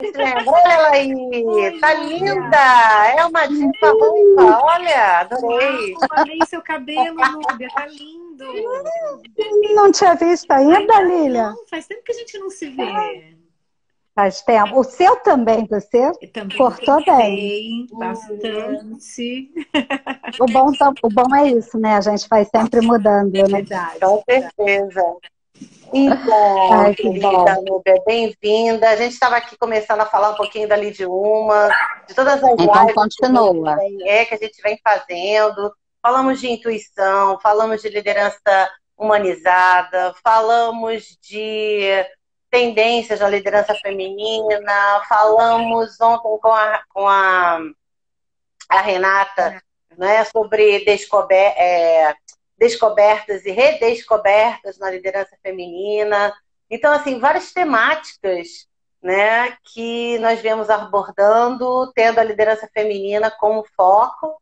Lembra? Olha ela aí, Oi, tá linda! Núbia! É uma diva ruiva, olha, adorei. Uau, amei seu cabelo, Núbia, tá lindo! Não tinha visto ainda, Ainda Lília? não, faz tempo que a gente não se vê. Faz tempo. O seu também, você Eu também cortou bem. pensei bastante. O bom é isso, né? A gente vai sempre mudando, né? Verdade, Com verdade. certeza. Então, Ai, que bom. querida Núbia, bem-vinda. A gente estava aqui começando a falar um pouquinho da Lide Uma, de todas as Então lives continua. que a gente vem fazendo. Falamos de intuição, falamos de liderança humanizada, falamos de tendências da liderança feminina, falamos ontem com a Renata, né, sobre descobertas e redescobertas na liderança feminina. Então, assim, várias temáticas, né, que nós viemos abordando, tendo a liderança feminina como foco,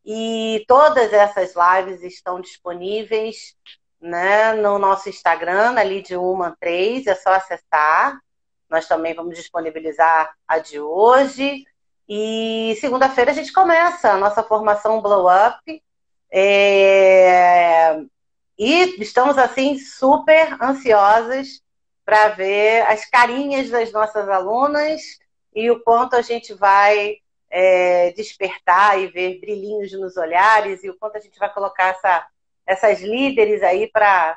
e todas essas lives estão disponíveis, né, no nosso Instagram, na Lidiuman3, é só acessar. Nós também vamos disponibilizar a de hoje. E segunda-feira a gente começa a nossa formação Blow Up. É, E estamos, assim, super ansiosas para ver as carinhas das nossas alunas e o quanto a gente vai despertar e ver brilhinhos nos olhares e o quanto a gente vai colocar essas líderes aí para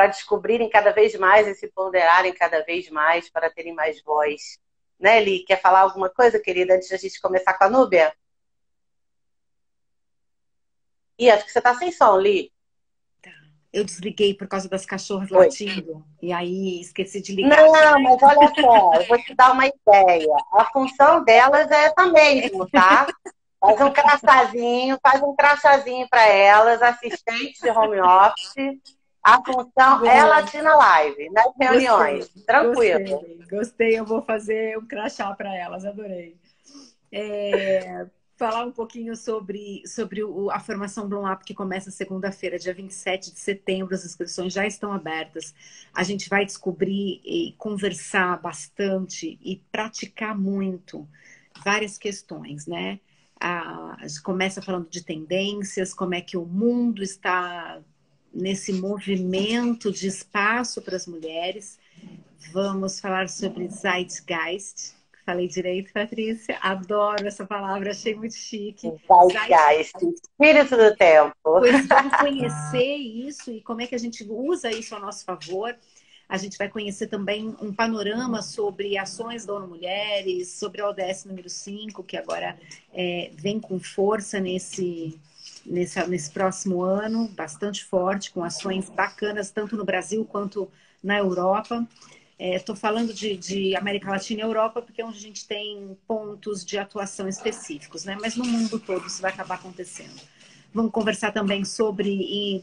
descobrirem cada vez mais e se ponderarem cada vez mais para terem mais voz. Né, Li? Quer falar alguma coisa, querida, antes da gente começar com a Núbia? Ih, acho que você está sem som, Li. Eu desliguei por causa das cachorras Oi. latindo e aí esqueci de ligar. Não, mas olha só, eu vou te dar uma ideia. A função delas é essa mesmo, tá? Faz um crachazinho para elas, assistentes de home office. A função é Boa, latina live, nas gostei, reuniões. Tranquilo. gostei. Eu vou fazer um crachá para elas, adorei. Falar um pouquinho sobre a formação Bloom Up, que começa segunda-feira, dia 27 de setembro. As inscrições já estão abertas. A gente vai descobrir e conversar bastante e praticar muito várias questões, né? A gente começa falando de tendências, como é que o mundo está nesse movimento de espaço para as mulheres. Vamos falar sobre Zeitgeist. Falei direito, Patrícia? Adoro essa palavra, achei muito chique. Zeitgeist, espírito do tempo. Pois vamos conhecer isso e como é que a gente usa isso a nosso favor. A gente vai conhecer também um panorama sobre ações da ONU Mulheres, sobre a ODS número 5, que agora vem com força nesse próximo ano, bastante forte, com ações bacanas, tanto no Brasil quanto na Europa. Estou falando de América Latina e Europa, porque é onde a gente tem pontos de atuação específicos, né? Mas no mundo todo isso vai acabar acontecendo. Vamos conversar também sobre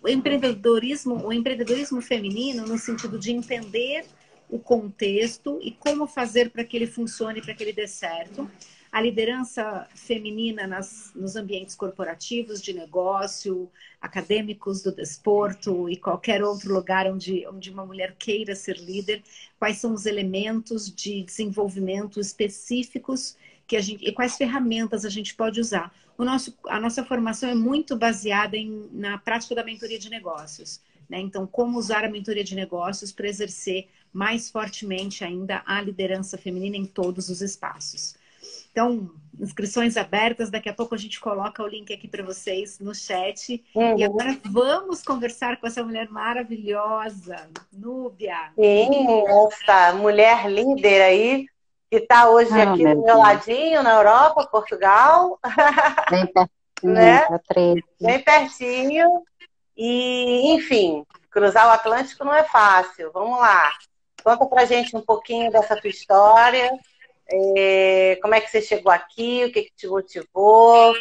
o empreendedorismo feminino, no sentido de entender o contexto e como fazer para que ele funcione, para que ele dê certo. A liderança feminina nos ambientes corporativos, de negócio, acadêmicos, do desporto e qualquer outro lugar onde uma mulher queira ser líder. Quais são os elementos de desenvolvimento específicos e quais ferramentas a gente pode usar. A nossa formação é muito baseada na prática da mentoria de negócios, né? Então, como usar a mentoria de negócios para exercer mais fortemente ainda a liderança feminina em todos os espaços. Então, inscrições abertas, daqui a pouco a gente coloca o link aqui para vocês no chat. E agora vamos conversar com essa mulher maravilhosa, Núbia. Sim, essa mulher líder aí, que está hoje aqui do Meu meu Deus. ladinho, na Europa, Portugal, Bem pertinho, né? Patrícia. Bem pertinho. E, enfim, cruzar o Atlântico não é fácil. Vamos lá. Conta pra gente um pouquinho dessa tua história. Como é que você chegou aqui? O que que te motivou?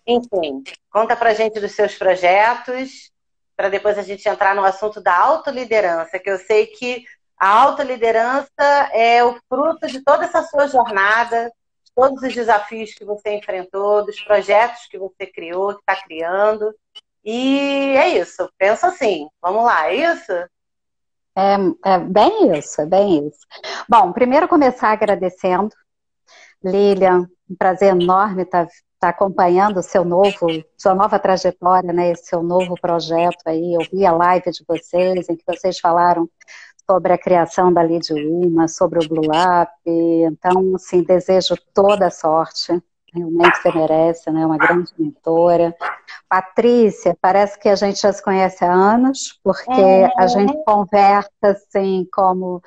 Enfim, conta pra gente dos seus projetos, para depois a gente entrar no assunto da autoliderança, que eu sei que a autoliderança é o fruto de toda essa sua jornada, de todos os desafios que você enfrentou, dos projetos que você criou, que está criando. E é isso, penso assim. Vamos lá, é isso? É bem isso, é bem isso. Bom, primeiro começar agradecendo. Lilian, um prazer enorme estar acompanhando sua nova trajetória, né? Esse seu novo projeto aí. Eu vi a live de vocês, em que vocês falaram sobre a criação da Lide Uma, sobre o Blue Up. Então, assim, desejo toda a sorte. Realmente você merece, né? Uma grande mentora. Patrícia, parece que a gente já se conhece há anos, porque a gente conversa assim como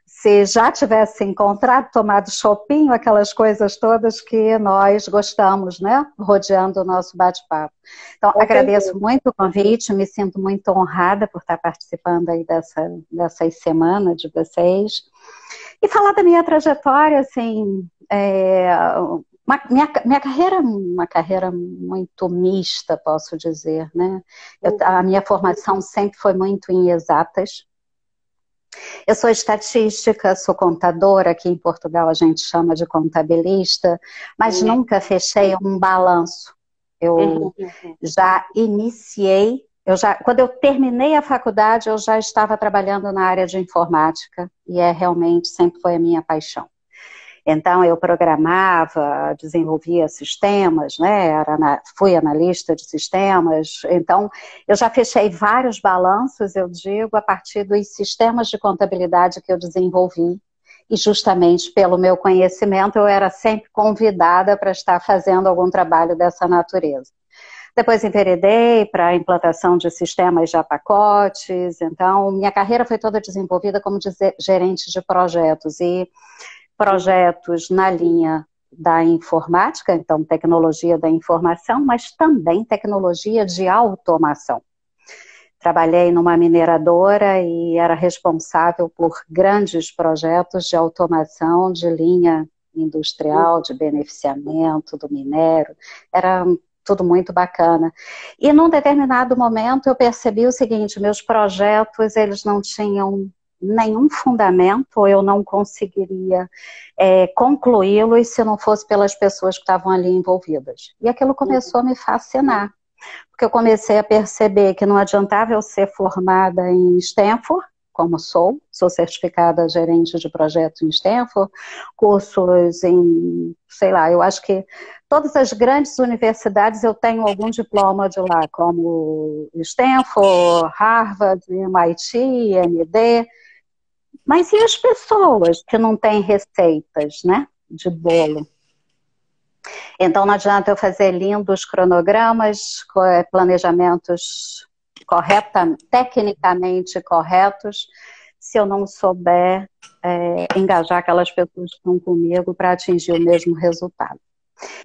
se já tivesse encontrado, tomado chopinho, aquelas coisas todas que nós gostamos, né? Rodeando o nosso bate-papo. Então, agradeço muito o convite, me sinto muito honrada por estar participando aí dessas semanas de vocês. E falar da minha trajetória, assim, minha carreira é uma carreira muito mista, posso dizer, né? A minha formação sempre foi muito em exatas. Eu sou estatística, sou contadora, aqui em Portugal a gente chama de contabilista, mas nunca fechei um balanço. Eu já iniciei, quando eu terminei a faculdade, eu já estava trabalhando na área de informática, e realmente sempre foi a minha paixão. Então, eu programava, desenvolvia sistemas, né? Fui analista de sistemas. Então, eu já fechei vários balanços, eu digo, a partir dos sistemas de contabilidade que eu desenvolvi. E justamente pelo meu conhecimento, eu era sempre convidada para estar fazendo algum trabalho dessa natureza. Depois enveredei para a implantação de sistemas já pacotes. Então, minha carreira foi toda desenvolvida como gerente de projetos. E projetos na linha da informática, então tecnologia da informação, mas também tecnologia de automação. Trabalhei numa mineradora e era responsável por grandes projetos de automação de linha industrial, de beneficiamento do minério. Era tudo muito bacana. E num determinado momento eu percebi o seguinte, meus projetos, eles não tinham nenhum fundamento, eu não conseguiria concluí-los se não fosse pelas pessoas que estavam ali envolvidas. E aquilo começou a me fascinar, porque eu comecei a perceber que não adiantava eu ser formada em Stanford, como sou certificada gerente de projeto em Stanford, cursos em, sei lá, eu acho que todas as grandes universidades eu tenho algum diploma de lá, como Stanford, Harvard, MIT, MD. Mas e as pessoas que não têm receitas, né, de bolo? Então não adianta eu fazer lindos cronogramas, planejamentos tecnicamente corretos, se eu não souber engajar aquelas pessoas que estão comigo para atingir o mesmo resultado.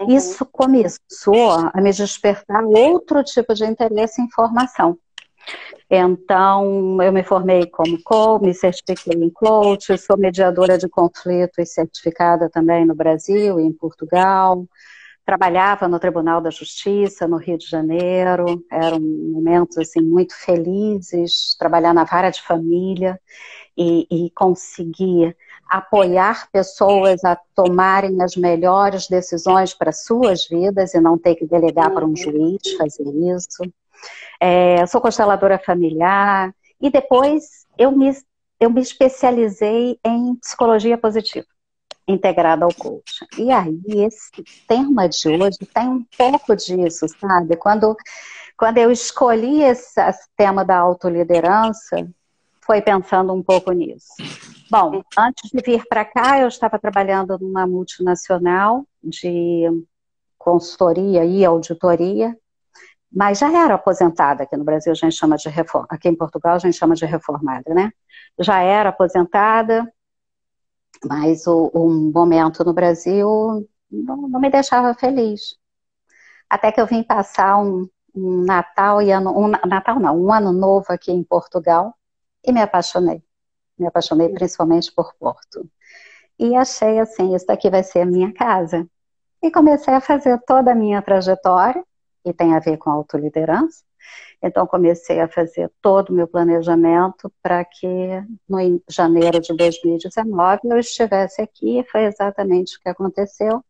Isso começou a me despertar outro tipo de interesse em formação. Então, eu me formei como coach, me certifiquei em coach, sou mediadora de conflitos certificada também no Brasil e em Portugal. Trabalhava no Tribunal da Justiça, no Rio de Janeiro. Eram momentos assim, muito felizes, trabalhar na vara de família e conseguir apoiar pessoas a tomarem as melhores decisões para suas vidas e não ter que delegar para um juiz fazer isso. Sou consteladora familiar e depois eu me especializei em psicologia positiva, integrada ao coaching. E aí, esse tema de hoje tem um pouco disso, sabe? Quando eu escolhi esse tema da autoliderança, foi pensando um pouco nisso. Bom, antes de vir para cá, eu estava trabalhando numa multinacional de consultoria e auditoria, mas já era aposentada, aqui no Brasil a gente chama de reforma, aqui em Portugal a gente chama de reformada, né? Já era aposentada, mas um momento no Brasil não me deixava feliz. Até que eu vim passar um Natal um ano novo aqui em Portugal e me apaixonei. Me apaixonei principalmente por Porto. E achei assim, isso daqui vai ser a minha casa. E comecei a fazer toda a minha trajetória, e tem a ver com autoliderança. Então, comecei a fazer todo o meu planejamento para que no janeiro de 2019 eu estivesse aqui, e foi exatamente o que aconteceu.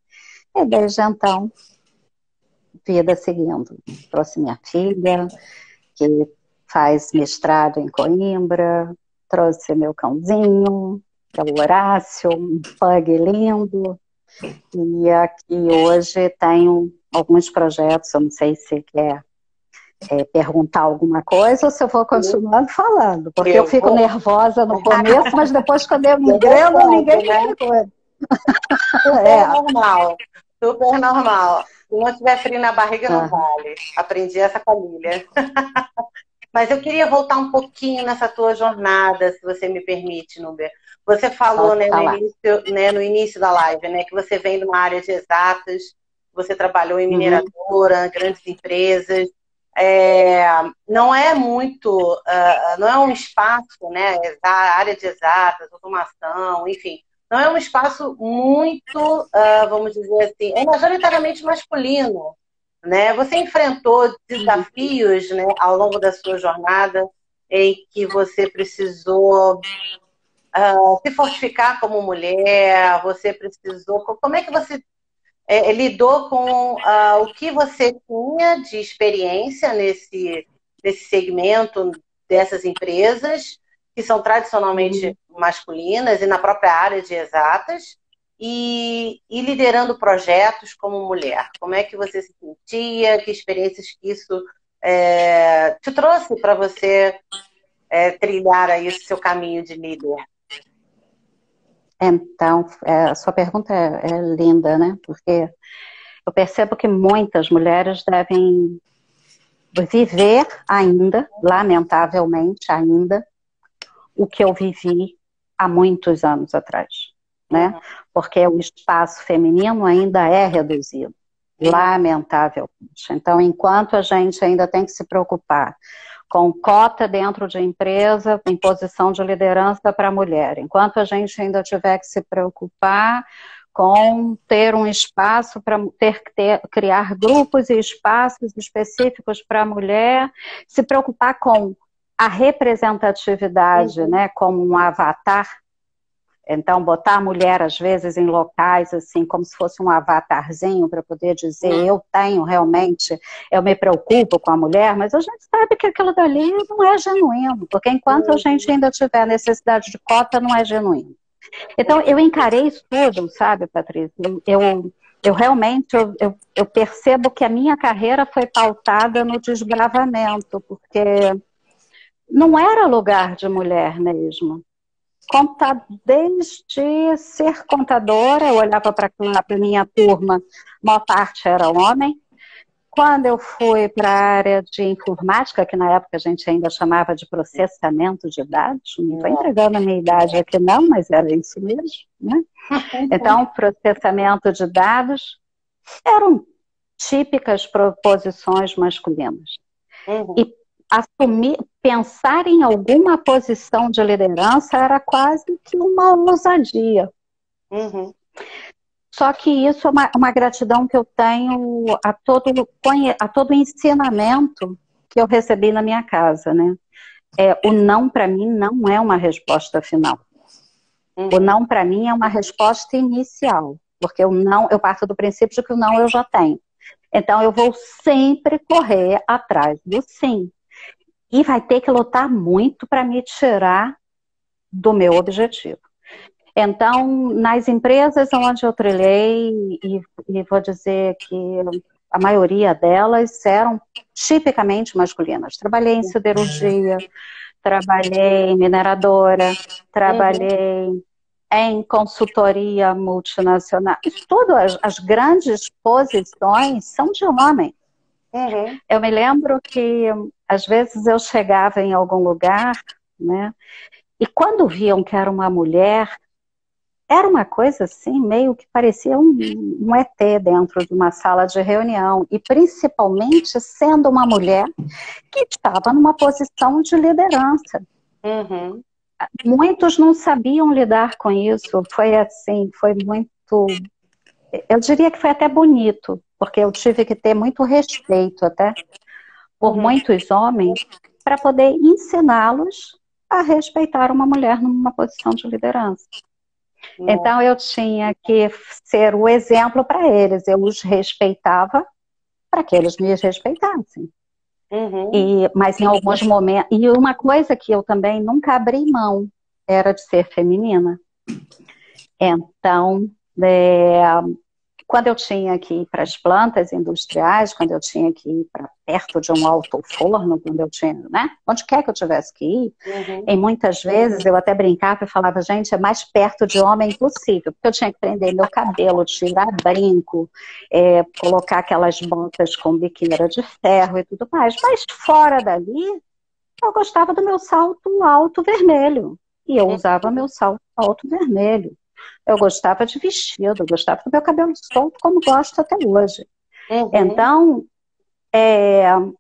E desde então, vida seguindo. Trouxe minha filha, que faz mestrado em Coimbra, trouxe meu cãozinho, que é o Horácio, um pug lindo. E aqui hoje tenho alguns projetos, eu não sei se quer perguntar alguma coisa ou se eu vou continuando falando, porque eu fico nervosa no começo, mas depois quando eu me engreno, ninguém me pergunta. Super normal, super normal. Se não tiver frio na barriga, não vale. Aprendi essa com a Lília. Mas eu queria voltar um pouquinho nessa tua jornada, se você me permite, Núbia. Você falou, né, no início da live, né, que você vem de uma área de exatas, você trabalhou em mineradora, grandes empresas. Não é muito, não é um espaço, né, a área de exatas, automação, enfim, não é um espaço muito, vamos dizer assim, é majoritariamente masculino, né? Você enfrentou desafios, né, ao longo da sua jornada em que você precisou se fortificar como mulher, você precisou... Como é que você lidou com o que você tinha de experiência nesse segmento dessas empresas, que são tradicionalmente masculinas, e na própria área de exatas, e liderando projetos como mulher? Como é que você se sentia? Que experiências que isso te trouxe para você trilhar aí o seu caminho de líder? Então, a sua pergunta é linda, né? Porque eu percebo que muitas mulheres devem viver ainda, lamentavelmente ainda, o que eu vivi há muitos anos atrás, né? Porque o espaço feminino ainda é reduzido, lamentavelmente. Então, enquanto a gente ainda tem que se preocupar com cota dentro de empresa, em posição de liderança para a mulher, enquanto a gente ainda tiver que se preocupar com ter um espaço para criar grupos e espaços específicos para a mulher, se preocupar com a representatividade, né, como um avatar. Então, botar a mulher, às vezes, em locais, assim, como se fosse um avatarzinho, para poder dizer, eu tenho realmente, eu me preocupo com a mulher, mas a gente sabe que aquilo dali não é genuíno, porque enquanto a gente ainda tiver necessidade de cota, não é genuíno. Então, eu encarei isso tudo, sabe, Patrícia? Eu realmente, eu percebo que a minha carreira foi pautada no desbravamento, porque não era lugar de mulher mesmo. Desde ser contadora, eu olhava para a minha turma, a maior parte era homem. Quando eu fui para a área de informática, que na época a gente ainda chamava de processamento de dados, não estou entregando a minha idade aqui não, mas era isso mesmo, né? Então, processamento de dados eram típicas proposições masculinas. E pensar em alguma posição de liderança era quase que uma ousadia. Só que isso é uma gratidão que eu tenho a todo ensinamento que eu recebi na minha casa, né? O não, para mim, não é uma resposta final. O não, para mim, é uma resposta inicial. Porque eu parto do princípio de que o não eu já tenho. Então, eu vou sempre correr atrás do sim. E vai ter que lutar muito para me tirar do meu objetivo. Então, nas empresas onde eu trilhei, e vou dizer que a maioria delas eram tipicamente masculinas. Trabalhei em siderurgia, trabalhei em mineradora, trabalhei em consultoria multinacional. Todas as grandes posições são de homem. Eu me lembro que, às vezes, eu chegava em algum lugar, né? E quando viam que era uma mulher, era uma coisa assim, meio que parecia um ET dentro de uma sala de reunião. E principalmente sendo uma mulher que estava numa posição de liderança. Muitos não sabiam lidar com isso. Foi assim, foi muito... Eu diria que foi até bonito, porque eu tive que ter muito respeito até por muitos homens para poder ensiná-los a respeitar uma mulher numa posição de liderança. Então eu tinha que ser o exemplo para eles. Eu os respeitava para que eles me respeitassem. Mas em alguns momentos... E uma coisa que eu também nunca abri mão era de ser feminina. Então, quando eu tinha que ir para as plantas industriais, quando eu tinha que ir para perto de um alto-forno, quando eu tinha, né? Onde quer que eu tivesse que ir, em muitas vezes eu até brincava e falava, gente, é mais perto de homem possível, porque eu tinha que prender meu cabelo, tirar brinco, colocar aquelas botas com biqueira de ferro e tudo mais. Mas fora dali, eu gostava do meu salto alto vermelho. E eu usava meu salto alto vermelho. Eu gostava de vestido, eu gostava do meu cabelo solto, como gosto até hoje. Então,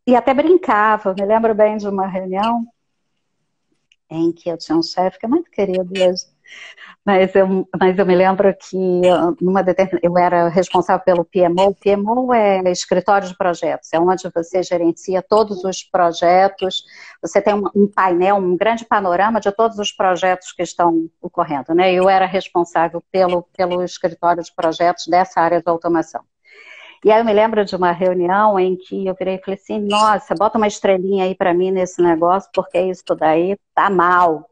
e até brincava. Eu me lembro bem de uma reunião em que eu tinha um chefe que é muito querido hoje. Mas eu me lembro que eu era responsável pelo PMO. O PMO é escritório de projetos, é onde você gerencia todos os projetos, você tem um painel, um grande panorama de todos os projetos que estão ocorrendo, né? Eu era responsável pelo escritório de projetos dessa área de automação. E aí eu me lembro de uma reunião em que eu virei e falei assim, nossa, bota uma estrelinha aí para mim nesse negócio, porque isso daí tá mal.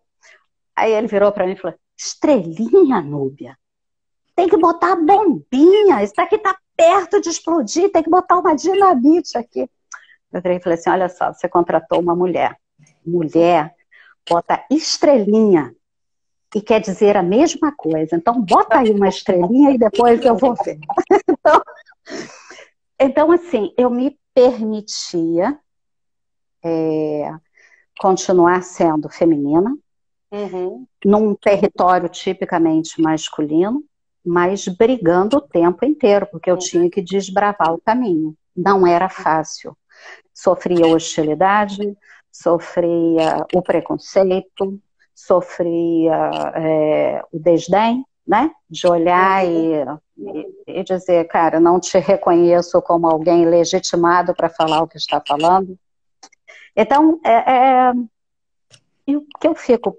Aí ele virou para mim e falou, estrelinha, Núbia? Tem que botar bombinha, isso aqui tá perto de explodir, tem que botar uma dinamite aqui. Eu virei e falei assim, olha só, você contratou uma mulher. Mulher bota estrelinha e quer dizer a mesma coisa. Então bota aí uma estrelinha e depois eu vou ver. Então assim, eu me permitia continuar sendo feminina, num território tipicamente masculino, mas brigando o tempo inteiro, porque eu tinha que desbravar o caminho. Não era fácil. Sofria hostilidade, sofria o preconceito, sofria o desdém, né? De olhar e dizer, cara, não te reconheço como alguém legitimado para falar o que está falando. Então, e o que eu fico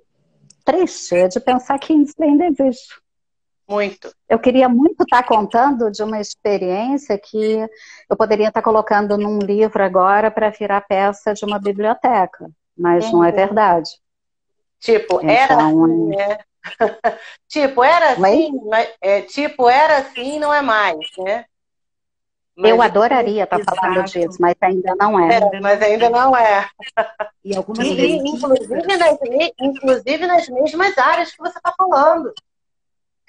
triste é de pensar que isso ainda existe. Muito. Eu queria muito estar contando de uma experiência que eu poderia estar colocando num livro agora para virar peça de uma biblioteca, mas não é verdade. Tipo, então, era assim, né? Tipo, era assim, mas, tipo, era assim, não é mais, né? Mas eu adoraria estar falando disso, mas ainda não é. Mas ainda não é. E algumas inclusive nas mesmas áreas que você está falando.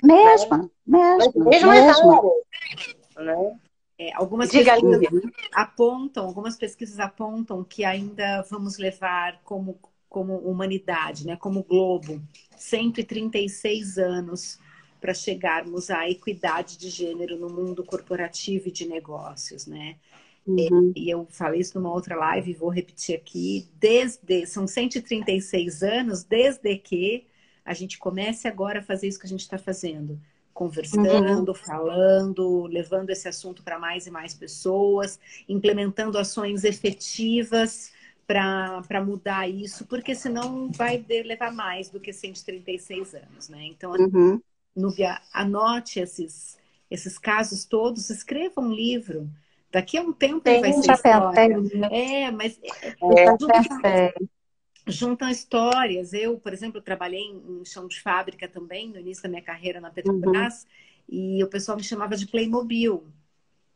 Mesma. Áreas. Né? Algumas pesquisas apontam que ainda vamos levar como humanidade, né, como globo, 136 anos para chegarmos à equidade de gênero no mundo corporativo e de negócios, né? E eu falei isso numa outra live, vou repetir aqui, são 136 anos desde que a gente comece agora a fazer isso que a gente está fazendo, conversando, falando, levando esse assunto para mais e mais pessoas, implementando ações efetivas para mudar isso, porque senão vai levar mais do que 136 anos, né? Então, Núbia, anote esses casos todos, escreva um livro. Daqui a um tempo ele vai ser história. Mas juntam histórias. Eu, por exemplo, trabalhei em chão de fábrica também, no início da minha carreira na Petrobras, e o pessoal me chamava de Playmobil,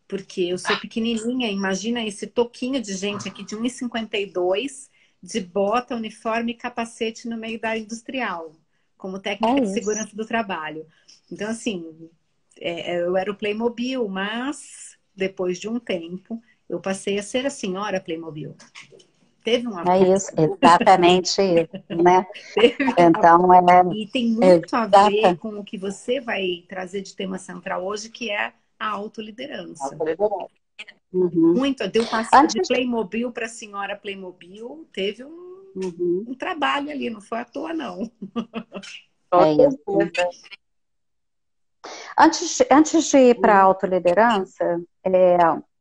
porque eu sou pequenininha. Imagina esse toquinho de gente aqui de 1,52, de bota, uniforme e capacete no meio da área industrial, como técnica de segurança do trabalho. Então, assim, eu era o Playmobil, mas depois de um tempo eu passei a ser a senhora Playmobil. Teve um avanço. É isso, exatamente isso, né? Então, e tem muito a ver com o que você vai trazer de tema central hoje, que é a autoliderança. Muito, deu passar de Playmobil para senhora Playmobil, teve um trabalho ali, não foi à toa, não. Antes de ir para a autoliderança,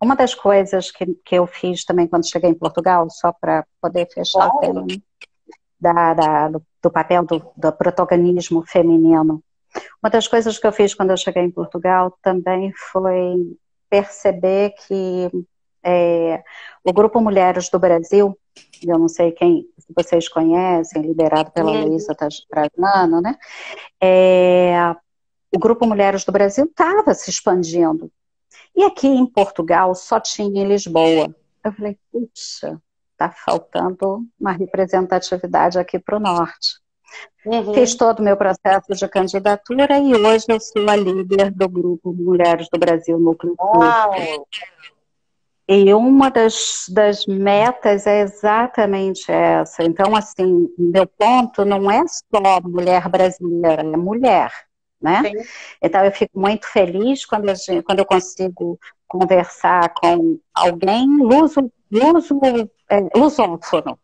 uma das coisas que eu fiz também quando cheguei em Portugal, só para poder fechar o tema, né, do papel do protagonismo feminino. Uma das coisas que eu fiz quando eu cheguei em Portugal também foi perceber que O Grupo Mulheres do Brasil, eu não sei se vocês conhecem, liderado pela Luísa Trajano, né? O Grupo Mulheres do Brasil estava se expandindo. E aqui em Portugal só tinha em Lisboa. Eu falei, puxa, está faltando uma representatividade aqui para o norte. Fiz todo o meu processo de candidatura e hoje eu sou a líder do Grupo Mulheres do Brasil Núcleo Sul. E uma das metas é exatamente essa. Então, assim, meu ponto não é só mulher brasileira, é mulher, né? Sim. Então, eu fico muito feliz quando eu consigo conversar com alguém lusófono,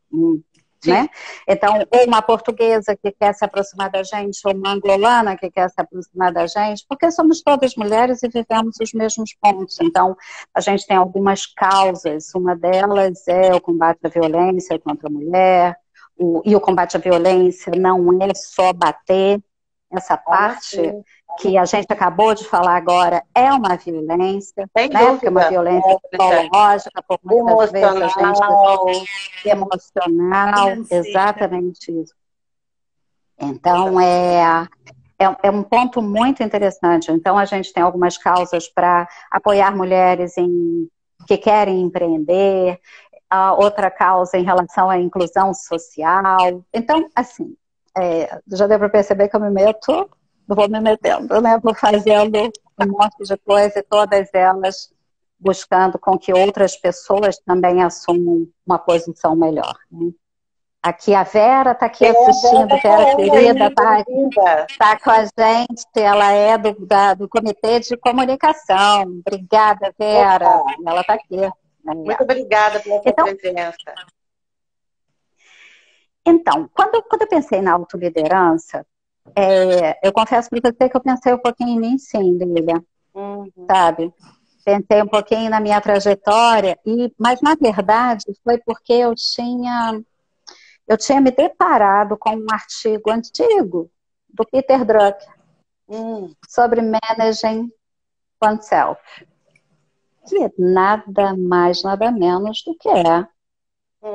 né? Então, ou uma portuguesa que quer se aproximar da gente, ou uma angolana que quer se aproximar da gente, porque somos todas mulheres e vivemos os mesmos pontos. Então, a gente tem algumas causas, uma delas é o combate à violência contra a mulher, e o combate à violência não é só bater, essa parte que a gente acabou de falar agora é uma violência, né? Porque é uma violência psicológica, por muitas vezes a gente emocional, exatamente isso. Então é um ponto muito interessante. Então a gente tem algumas causas para apoiar mulheres que querem empreender, a outra causa em relação à inclusão social. Então, assim, já deu para perceber que eu vou me metendo, né? Vou fazendo um monte de coisa e todas elas buscando com que outras pessoas também assumam uma posição melhor. Né? Aqui a Vera está aqui assistindo, Vera querida, está com a gente, ela é do Comitê de Comunicação. Obrigada, Vera. Ela está aqui. Muito obrigada pela sua presença. Então, quando eu pensei na autoliderança, eu confesso para você que eu pensei um pouquinho em mim, sim, Lília, sabe? Pensei um pouquinho na minha trajetória, mas na verdade foi porque eu tinha me deparado com um artigo antigo do Peter Drucker sobre managing oneself, que é nada mais, nada menos do que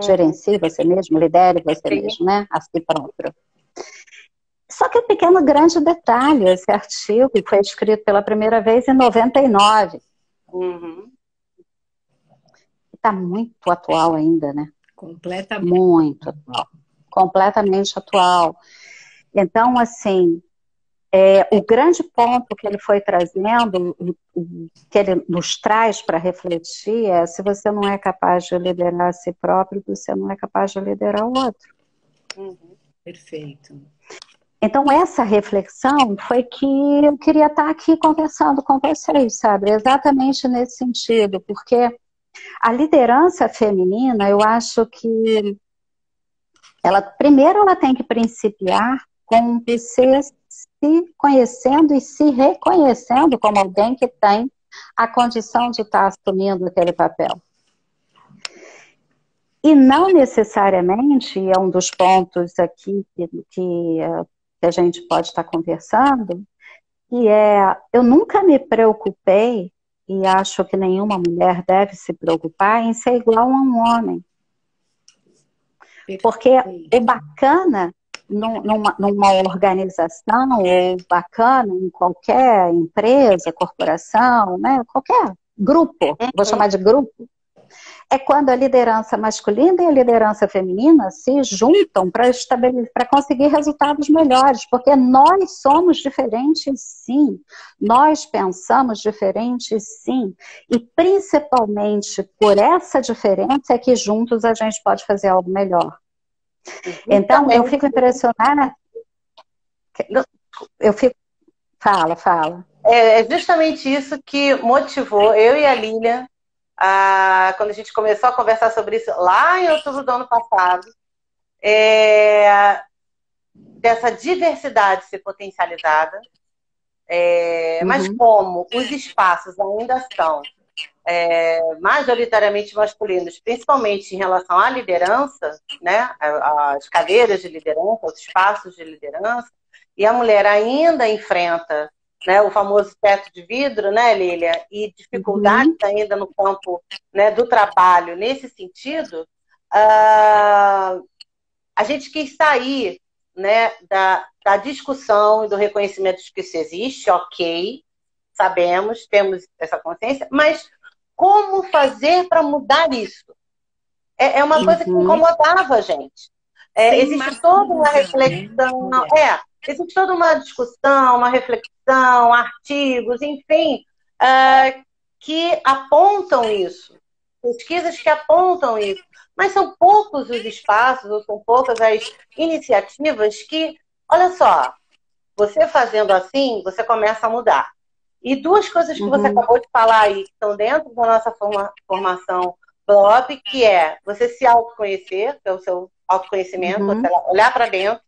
gerencie você mesmo, lidere você mesmo, né? A si próprio. Só que um pequeno grande detalhe, esse artigo foi escrito pela primeira vez em 99. Está muito atual ainda, né? Completamente. Muito atual. Completamente atual. Então, assim, o grande ponto que ele foi trazendo, que ele nos traz para refletir, é: se você não é capaz de liderar a si próprio, você não é capaz de liderar o outro. Perfeito. Então, essa reflexão foi que eu queria estar aqui conversando com vocês, sabe? Exatamente nesse sentido, porque a liderança feminina, eu acho que primeiro ela tem que principiar com você se conhecendo e se reconhecendo como alguém que tem a condição de estar assumindo aquele papel. E não necessariamente, é um dos pontos aqui que a gente pode estar conversando, que eu nunca me preocupei, e acho que nenhuma mulher deve se preocupar, em ser igual a um homem. Porque o bacana numa organização, ou bacana em qualquer empresa, corporação, né, qualquer grupo, vou chamar de grupo, é quando a liderança masculina e a liderança feminina se juntam para conseguir resultados melhores, porque nós somos diferentes, sim. Nós pensamos diferentes, sim. E principalmente por essa diferença é que juntos a gente pode fazer algo melhor. Então, eu fico impressionada. Fala. É justamente isso que motivou eu e a Lilian, quando a gente começou a conversar sobre isso lá em outubro do ano passado, dessa diversidade ser potencializada, mas como os espaços ainda são majoritariamente masculinos, principalmente em relação à liderança, né, as cadeiras de liderança, os espaços de liderança, e a mulher ainda enfrenta né, o famoso teto de vidro, né, Lília, e dificuldades ainda no campo, né, do trabalho nesse sentido, a gente quis sair, né, da discussão e do reconhecimento de que isso existe, ok, sabemos, temos essa consciência, mas como fazer para mudar isso? É uma coisa que incomodava a gente. Existe toda uma reflexão, existe toda uma discussão, uma reflexão, artigos, enfim, que apontam isso, pesquisas que apontam isso, mas são poucos os espaços, ou são poucas as iniciativas que, olha só, você fazendo assim, você começa a mudar. E duas coisas que você acabou de falar aí, que estão dentro da nossa formação BLOP, que é você se autoconhecer, que é o seu autoconhecimento, você olhar para dentro,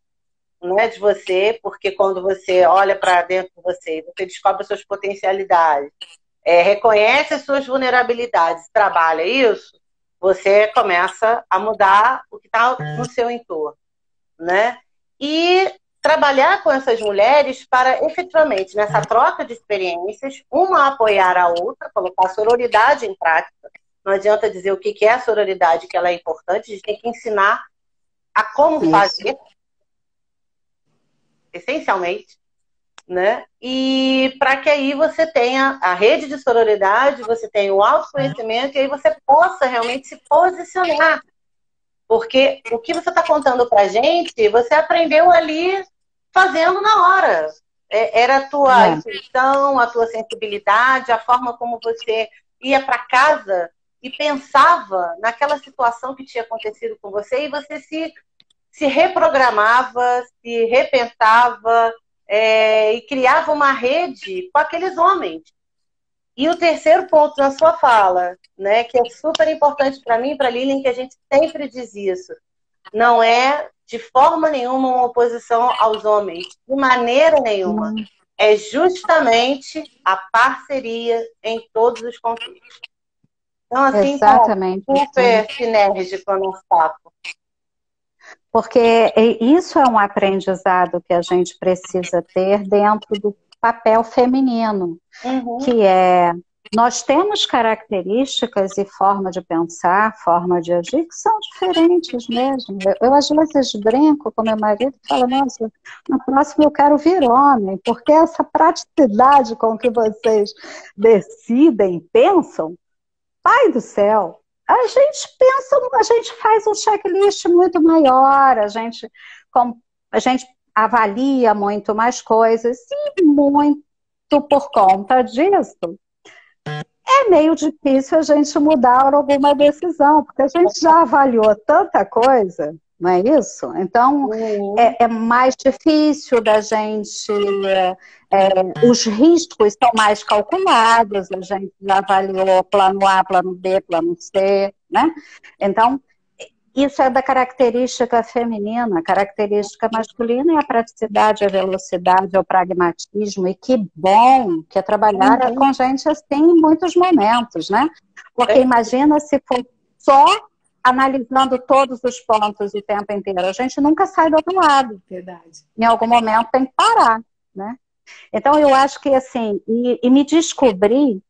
né, de você, porque quando você olha para dentro de você, você descobre as suas potencialidades, reconhece as suas vulnerabilidades, trabalha isso, você começa a mudar o que está no seu entorno, né? E trabalhar com essas mulheres para, efetivamente, nessa troca de experiências, uma apoiar a outra, colocar a sororidade em prática. Não adianta dizer o que é a sororidade, que ela é importante, a gente tem que ensinar a como fazer, essencialmente, né? E para que aí você tenha a rede de sororidade, você tenha o autoconhecimento, e aí você possa realmente se posicionar. Porque o que você está contando para a gente, você aprendeu ali fazendo na hora. Era a tua intuição, a tua sensibilidade, a forma como você ia para casa e pensava naquela situação que tinha acontecido com você, e você se reprogramava, se repensava, e criava uma rede com aqueles homens. E o terceiro ponto na sua fala, né, que é super importante para mim e para a Lilian, que a gente sempre diz isso, não é de forma nenhuma uma oposição aos homens, de maneira nenhuma. É justamente a parceria em todos os contextos. Então, assim, exatamente, super sinérgico o nosso papo. Porque isso é um aprendizado que a gente precisa ter dentro do papel feminino, que nós temos características e forma de pensar, forma de agir, que são diferentes mesmo. Eu às vezes brinco com meu marido e falo, nossa, na próxima eu quero vir homem, porque essa praticidade com que vocês decidem, pensam, pai do céu, a gente pensa, a gente faz um checklist muito maior, a gente avalia muito mais coisas, e muito por conta disso, é meio difícil a gente mudar alguma decisão, porque a gente já avaliou tanta coisa, não é isso? Então, é mais difícil da gente, os riscos são mais calculados, a gente já avaliou plano A, plano B, plano C, né? Então, isso é da característica feminina. A característica masculina é a praticidade, a velocidade, o pragmatismo. E que bom que é trabalhar com gente assim em muitos momentos, né? Porque imagina se for só analisando todos os pontos o tempo inteiro. A gente nunca sai do outro lado. Verdade. Em algum momento tem que parar, né? Então, eu acho que, assim, e me descobri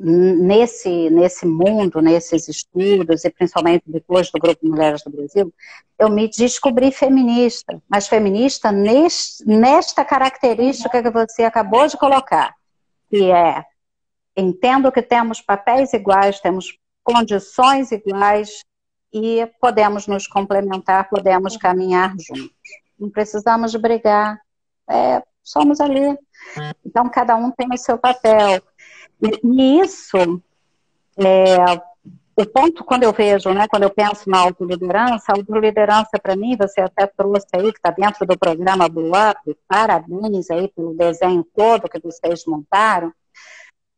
nesse mundo, nesses estudos, e principalmente depois do Grupo Mulheres do Brasil, eu me descobri feminista, mas feminista nesta característica que você acabou de colocar, que é, entendo que temos papéis iguais, temos condições iguais e podemos nos complementar, podemos caminhar juntos. Não precisamos brigar, somos ali. Então, cada um tem o seu papel. E isso, o ponto, quando eu vejo, né, quando eu penso na autoliderança, a autoliderança para mim, você até trouxe aí, que está dentro do programa Blue Up, parabéns aí pelo desenho todo que vocês montaram,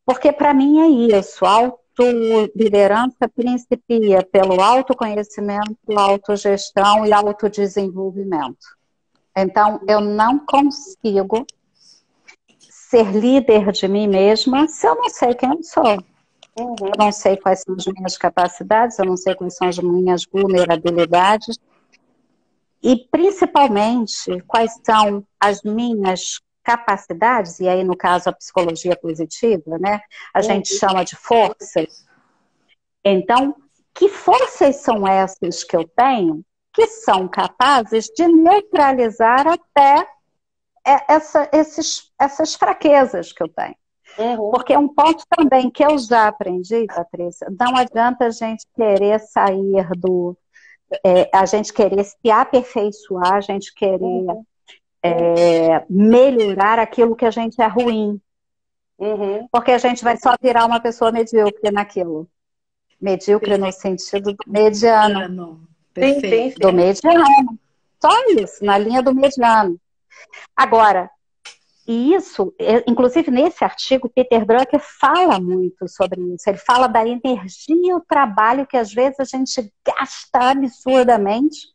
porque para mim é isso, a autoliderança principia pelo autoconhecimento, autogestão e autodesenvolvimento. Então, eu não consigo ser líder de mim mesma se eu não sei quem eu sou. Eu não sei quais são as minhas capacidades, eu não sei quais são as minhas vulnerabilidades e, principalmente, quais são as minhas capacidades, e aí no caso a psicologia positiva, né? A gente chama de forças. Então, que forças são essas que eu tenho que são capazes de neutralizar até essas fraquezas que eu tenho? Porque um ponto também que eu já aprendi, Patrícia, não adianta a gente querer sair a gente querer se aperfeiçoar, a gente querer melhorar aquilo que a gente é ruim. Porque a gente vai só virar uma pessoa medíocre naquilo. Medíocre no sentido do mediano. Perfeito. Do mediano. Só isso, na linha do mediano. Agora, e isso, inclusive nesse artigo, Peter Drucker fala muito sobre isso. Ele fala da energia e o trabalho que às vezes a gente gasta absurdamente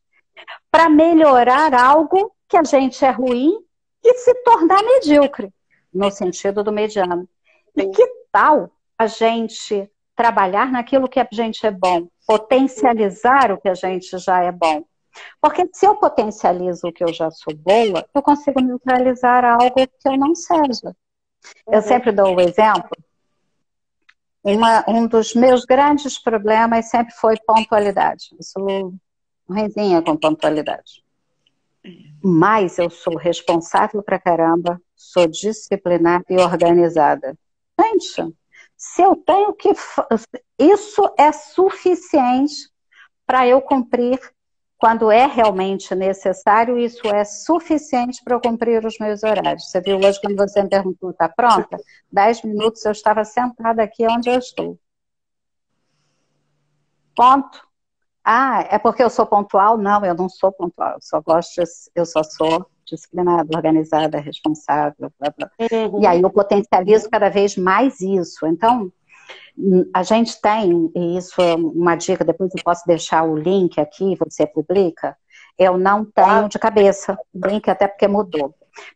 para melhorar algo que a gente é ruim e se tornar medíocre, no sentido do mediano. E que tal a gente trabalhar naquilo que a gente é bom, potencializar o que a gente já é bom? Porque se eu potencializo o que eu já sou boa, eu consigo neutralizar algo que eu não seja. Eu sempre dou o exemplo. Um dos meus grandes problemas sempre foi pontualidade. Eu sou ruinzinha com pontualidade. Mas eu sou responsável pra caramba, sou disciplinada e organizada. Gente, se eu tenho que... Isso é suficiente para eu cumprir. Quando é realmente necessário, isso é suficiente para eu cumprir os meus horários. Você viu hoje quando você me perguntou, está pronta? 10 minutos eu estava sentada aqui onde eu estou. Ponto. Ah, é porque eu sou pontual? Não, eu não sou pontual. Eu só sou disciplinada, organizada, responsável. Blá, blá. E aí eu potencializo cada vez mais isso. Então, a gente tem, e isso é uma dica, depois eu posso deixar o link aqui, você publica, eu não tenho de cabeça o link, até porque mudou.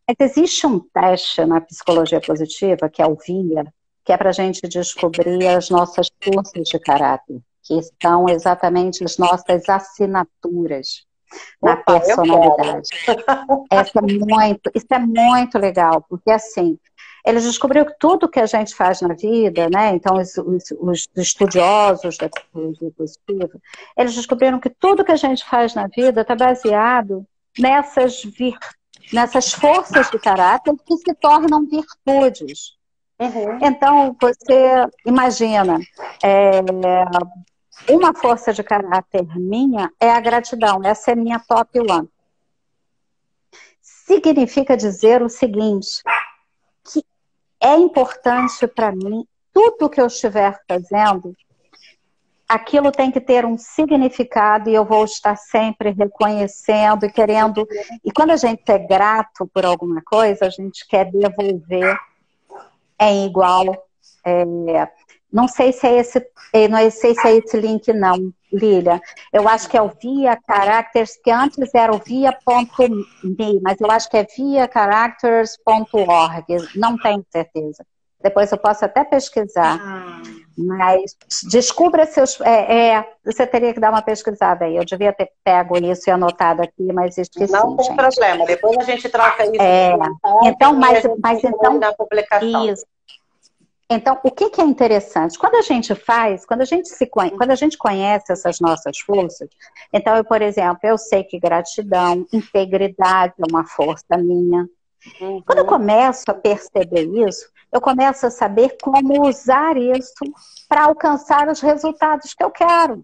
Mas existe um teste na psicologia positiva, que é o VIA, que é para a gente descobrir as nossas forças de caráter, que são exatamente as nossas assinaturas na personalidade. Isso é muito legal, porque assim, eles descobriram que tudo que a gente faz na vida, né? Então os estudiosos da psicologia positiva, eles descobriram que tudo que a gente faz na vida está baseado nessas forças de caráter que se tornam virtudes. Então, você imagina, uma força de caráter minha é a gratidão, essa é minha top one. Significa dizer o seguinte, que é importante para mim, tudo que eu estiver fazendo, aquilo tem que ter um significado e eu vou estar sempre reconhecendo e querendo. E quando a gente é grato por alguma coisa, a gente quer devolver em igual. Não sei se é esse link não, Lília. Eu acho que é o Via Characters, que antes era o via.me, mas eu acho que é viacharacters.org, não tenho certeza. Depois eu posso até pesquisar. Mas descubra seus... você teria que dar uma pesquisada aí. Eu devia ter pego isso e anotado aqui, mas esqueci. Não tem problema. Depois a gente troca isso. Então, na publicação. Isso. Então, o que é interessante? Quando a gente conhece essas nossas forças, então, por exemplo, eu sei que gratidão, integridade é uma força minha. Quando eu começo a perceber isso, eu começo a saber como usar isso para alcançar os resultados que eu quero.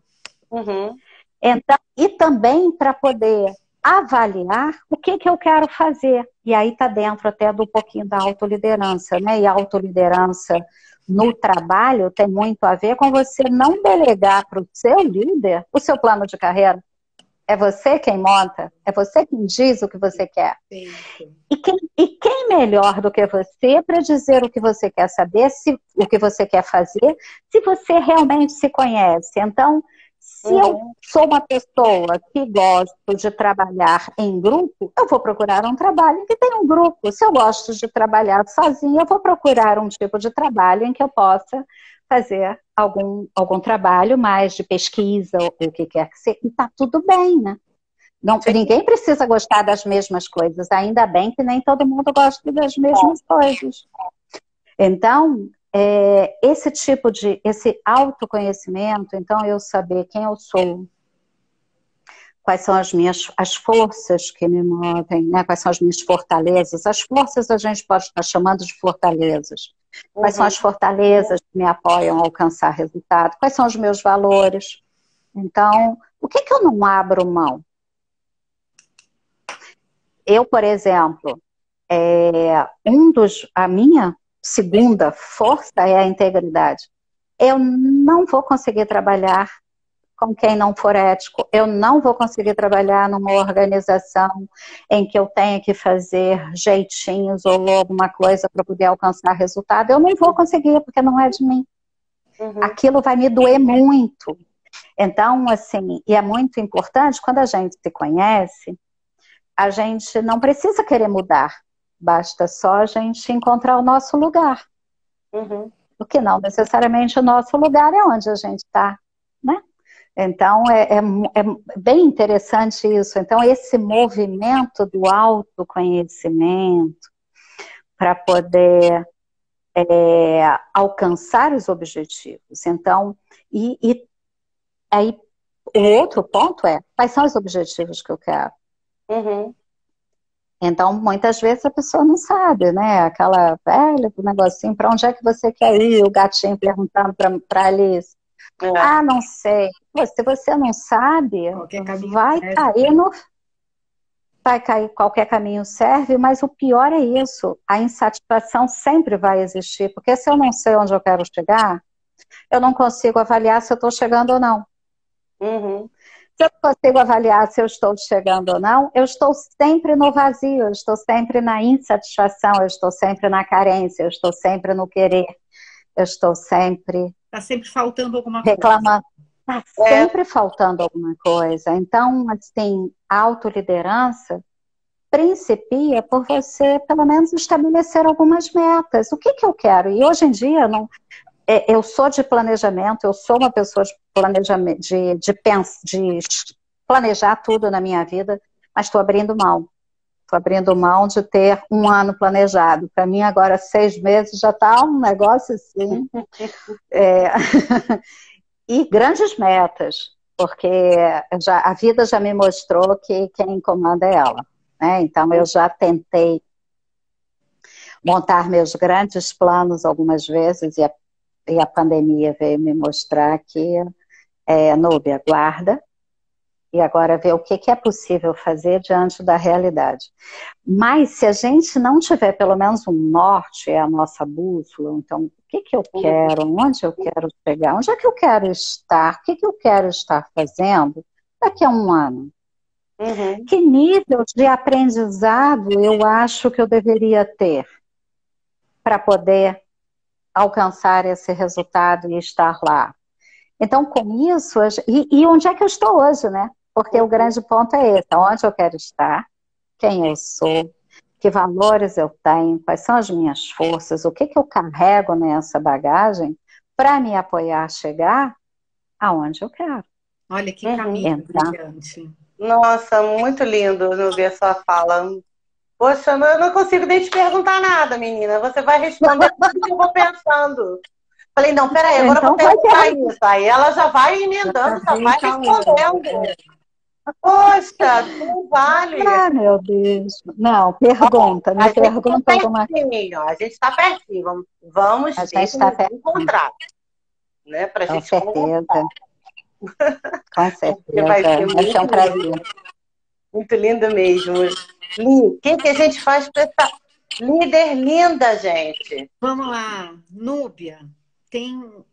Então, e também para poder avaliar o que eu quero fazer. E aí está dentro até do pouquinho da autoliderança, né? E a autoliderança no trabalho tem muito a ver com você não delegar para o seu líder o seu plano de carreira. É você quem monta, é você quem diz o que você quer. E quem melhor do que você para dizer o que você quer saber, o que você quer fazer, se você realmente se conhece. Então, se eu sou uma pessoa que gosto de trabalhar em grupo, eu vou procurar um trabalho em que tem um grupo. Se eu gosto de trabalhar sozinha, eu vou procurar um tipo de trabalho em que eu possa fazer algum trabalho mais de pesquisa, ou o que quer que seja. E está tudo bem, né? Não, ninguém precisa gostar das mesmas coisas, ainda bem que nem todo mundo gosta das mesmas coisas. Então, esse autoconhecimento, então eu saber quem eu sou, quais são as forças que me movem, né? Quais são as minhas fortalezas. As forças a gente pode estar chamando de fortalezas. Quais são as fortalezas que me apoiam a alcançar resultado? Quais são os meus valores? Então, o que eu não abro mão? Eu, por exemplo, a minha segunda força é a integridade. Eu não vou conseguir trabalhar com quem não for ético. Eu não vou conseguir trabalhar numa organização em que eu tenha que fazer jeitinhos ou alguma coisa para poder alcançar resultado. Eu não vou conseguir, porque não é de mim. Aquilo vai me doer muito. Então, assim, e é muito importante, quando a gente se conhece, a gente não precisa querer mudar. Basta só a gente encontrar o nosso lugar. Porque não necessariamente o nosso lugar é onde a gente está, né? Então, é bem interessante isso. Então, esse movimento do autoconhecimento para poder alcançar os objetivos. Então, e aí, o outro ponto quais são os objetivos que eu quero? Então, muitas vezes a pessoa não sabe, né? Aquela velha negocinho, para onde é que você quer ir? O gatinho perguntando para Alice. Ah, não sei. Pô, se você não sabe, vai cair, qualquer caminho serve, mas o pior é isso. A insatisfação sempre vai existir, porque se eu não sei onde eu quero chegar, eu não consigo avaliar se eu estou chegando ou não. Se eu não consigo avaliar se eu estou chegando ou não, eu estou sempre no vazio, eu estou sempre na insatisfação, eu estou sempre na carência, eu estou sempre no querer, eu estou sempre... Está sempre faltando alguma coisa. Reclamando. Está sempre faltando alguma coisa. Então, assim, a autoliderança principia por você, pelo menos, estabelecer algumas metas. O que eu quero? E hoje em dia, eu sou de planejamento, eu sou uma pessoa de planejamento, de planejar tudo na minha vida, mas estou abrindo mão. Estou abrindo mão de ter um ano planejado. Para mim, agora, 6 meses já está um negócio assim. E grandes metas, porque a vida já me mostrou que quem comanda é ela. Né? Então, eu já tentei montar meus grandes planos algumas vezes, e a pandemia veio me mostrar que, Núbia, guarda, e agora ver o que é possível fazer diante da realidade. Mas se a gente não tiver pelo menos um norte, é a nossa bússola, então o que eu quero, onde eu quero chegar, onde é que eu quero estar, o que eu quero estar fazendo daqui a um ano? Que nível de aprendizado eu acho que eu deveria ter para poder alcançar esse resultado e estar lá? Então, com isso, e onde é que eu estou hoje, né? Porque o grande ponto é esse, onde eu quero estar, quem eu sou, que valores eu tenho, quais são as minhas forças, o que eu carrego nessa bagagem para me apoiar a chegar aonde eu quero. Olha que caminho brilhante. Nossa, muito lindo não ver a sua fala. Poxa, eu não consigo nem te perguntar nada, menina. Você vai responder tudo que eu vou pensando. Falei, não, peraí, agora eu vou perguntar isso. Aí ela já vai emendando, já vai respondendo. Poxa, não vale. Ah, meu Deus. Não, pergunta, me pergunta alguma coisa. A gente está pertinho, vamos ter que encontrar. Né, pra gente conversar. Com certeza. Vai ser um prazer. Muito lindo mesmo. Li, o que a gente faz para essa líder linda, gente? Vamos lá, Núbia. Tem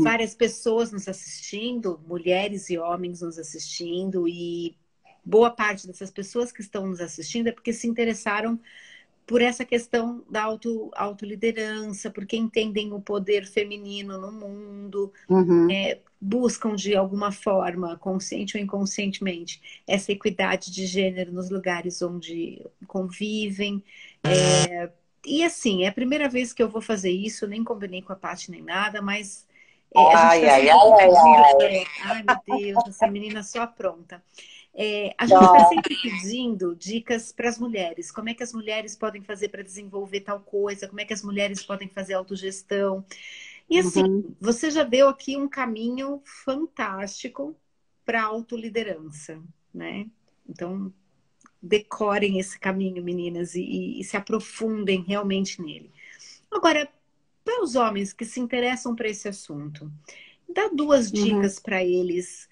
várias pessoas nos assistindo, mulheres e homens nos assistindo, e boa parte dessas pessoas que estão nos assistindo é porque se interessaram por essa questão da autoliderança, porque entendem o poder feminino no mundo, buscam de alguma forma, consciente ou inconscientemente, essa equidade de gênero nos lugares onde convivem. E assim, é a primeira vez que eu vou fazer isso, nem combinei com a Paty nem nada, mas a gente ai, meu Deus, essa menina só apronta. A gente está sempre pedindo dicas para as mulheres. Como é que as mulheres podem fazer para desenvolver tal coisa? Como é que as mulheres podem fazer autogestão? E assim, você já deu aqui um caminho fantástico para a autoliderança, né? Então, decorem esse caminho, meninas, e se aprofundem realmente nele. Agora, para os homens que se interessam por esse assunto, dá 2 dicas para eles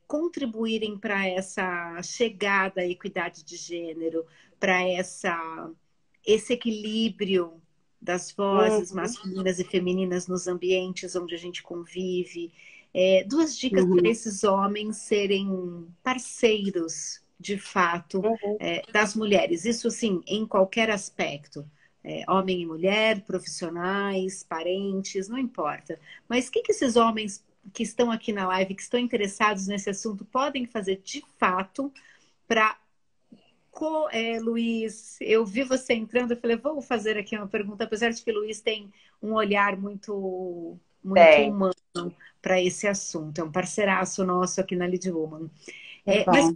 contribuírem para essa chegada à equidade de gênero, para esse equilíbrio das vozes masculinas e femininas nos ambientes onde a gente convive. 2 dicas para esses homens serem parceiros, de fato, das mulheres. Isso, sim, em qualquer aspecto. Homem e mulher, profissionais, parentes, não importa. Mas o que esses homens que estão aqui na live, que estão interessados nesse assunto, podem fazer de fato para... Luiz, eu vi você entrando, eu falei, vou fazer aqui uma pergunta, apesar de que o Luiz tem um olhar muito humano para esse assunto. É um parceiraço nosso aqui na Lead Woman. Mas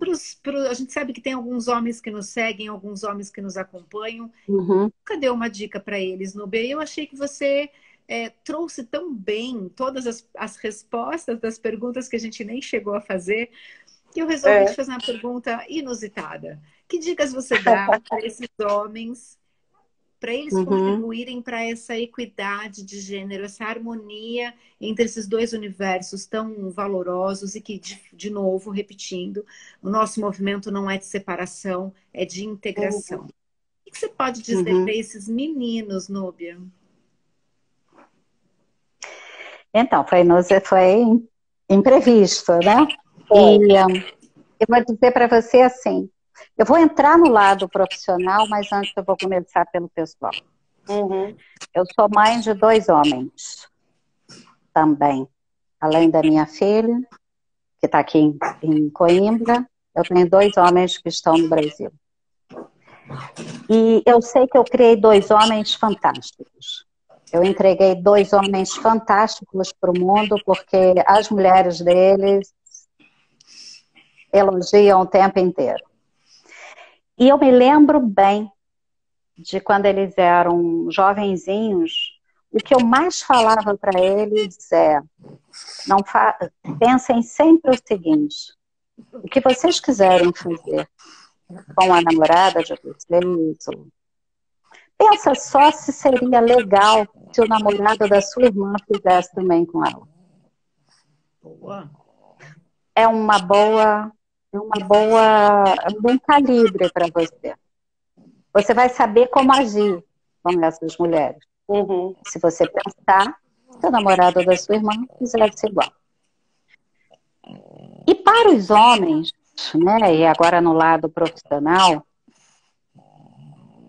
a gente sabe que tem alguns homens que nos seguem, alguns homens que nos acompanham. Cadê uma dica para eles, Núbia? Eu achei que você trouxe tão bem todas as respostas das perguntas que a gente nem chegou a fazer, que eu resolvi te fazer uma pergunta inusitada. Que dicas você dá para esses homens, para eles contribuírem para essa equidade de gênero, essa harmonia entre esses 2 universos tão valorosos e que, de novo, repetindo, o nosso movimento não é de separação, é de integração. O que você pode dizer para esses meninos, Núbia? Então, foi imprevisto, né? E eu vou dizer para você assim, eu vou entrar no lado profissional, mas antes eu vou começar pelo pessoal. Eu sou mãe de 2 homens também. Além da minha filha, que está aqui em Coimbra, eu tenho 2 homens que estão no Brasil. E eu sei que eu criei 2 homens fantásticos. Eu entreguei 2 homens fantásticos para o mundo, porque as mulheres deles elogiam o tempo inteiro. E eu me lembro bem de quando eles eram jovenzinhos, o que eu mais falava para eles pensem sempre o seguinte, o que vocês quiserem fazer com a namorada de vocês, pensa só se seria legal se o namorado da sua irmã fizesse também com ela. É um bom calibre para você. Você vai saber como agir com essas mulheres. Se você pensar, se o namorado da sua irmã fizesse igual. E para os homens, né, e agora no lado profissional,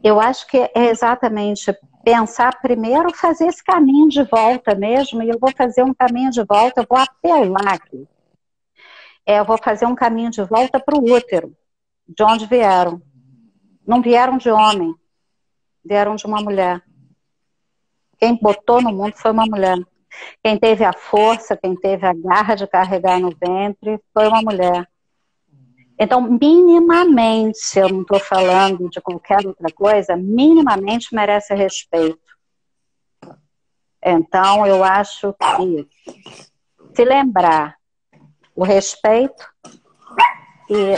eu acho que é exatamente pensar primeiro, fazer esse caminho de volta mesmo, e eu vou fazer um caminho de volta, eu vou apelar aqui. Eu vou fazer um caminho de volta para o útero, de onde vieram. Não vieram de homem, vieram de uma mulher. Quem botou no mundo foi uma mulher. Quem teve a força, quem teve a garra de carregar no ventre, foi uma mulher. Então, minimamente, eu não estou falando de qualquer outra coisa, minimamente merece respeito. Então, eu acho que se lembrar o respeito e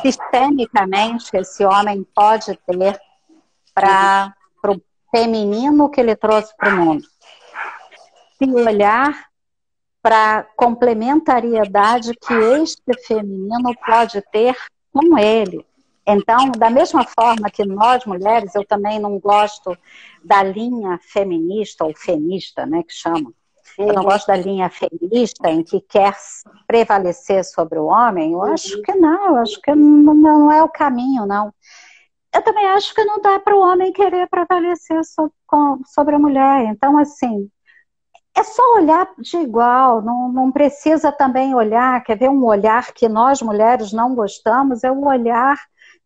sistemicamente esse homem pode ter para o feminino que ele trouxe para o mundo. Se olhar para a complementariedade que este feminino pode ter com ele. Então, da mesma forma que nós, mulheres, eu também não gosto da linha feminista, ou femista, né, que chama. Eu não gosto da linha feminista em que quer prevalecer sobre o homem. Eu acho que não é o caminho, não. Eu também acho que não dá para o homem querer prevalecer sobre a mulher. Então, assim, é só olhar de igual, não precisa também olhar, quer ver um olhar que nós mulheres não gostamos, é o olhar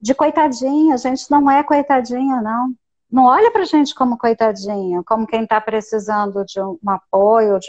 de coitadinha. A gente não é coitadinha, não. Não olha pra gente como coitadinha, como quem está precisando de um apoio,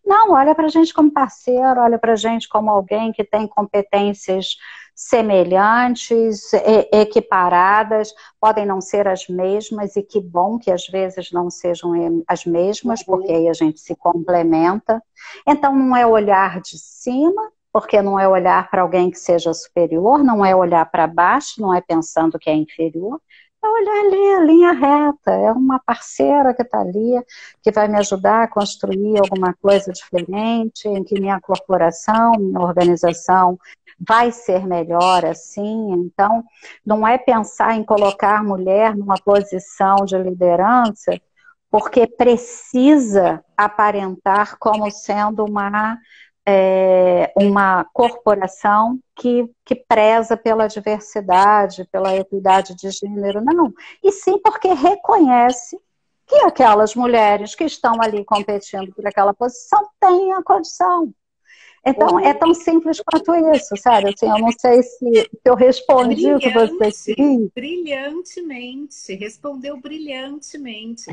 não, olha pra gente como parceiro, olha pra gente como alguém que tem competências semelhantes, equiparadas, podem não ser as mesmas, e que bom que às vezes não sejam as mesmas, porque aí a gente se complementa. Então não é olhar de cima, porque não é olhar para alguém que seja superior, não é olhar para baixo, não é pensando que é inferior, é olhar ali a linha reta, é uma parceira que está ali, que vai me ajudar a construir alguma coisa diferente, em que minha corporação, minha organização vai ser melhor assim. Então, não é pensar em colocar a mulher numa posição de liderança, porque precisa aparentar como sendo uma corporação que preza pela diversidade, pela equidade de gênero, não. E sim porque reconhece que aquelas mulheres que estão ali competindo por aquela posição têm a condição. Então, é tão simples quanto isso, sério. Assim, eu não sei se eu respondi o que você quis. Brilhantemente, respondeu brilhantemente.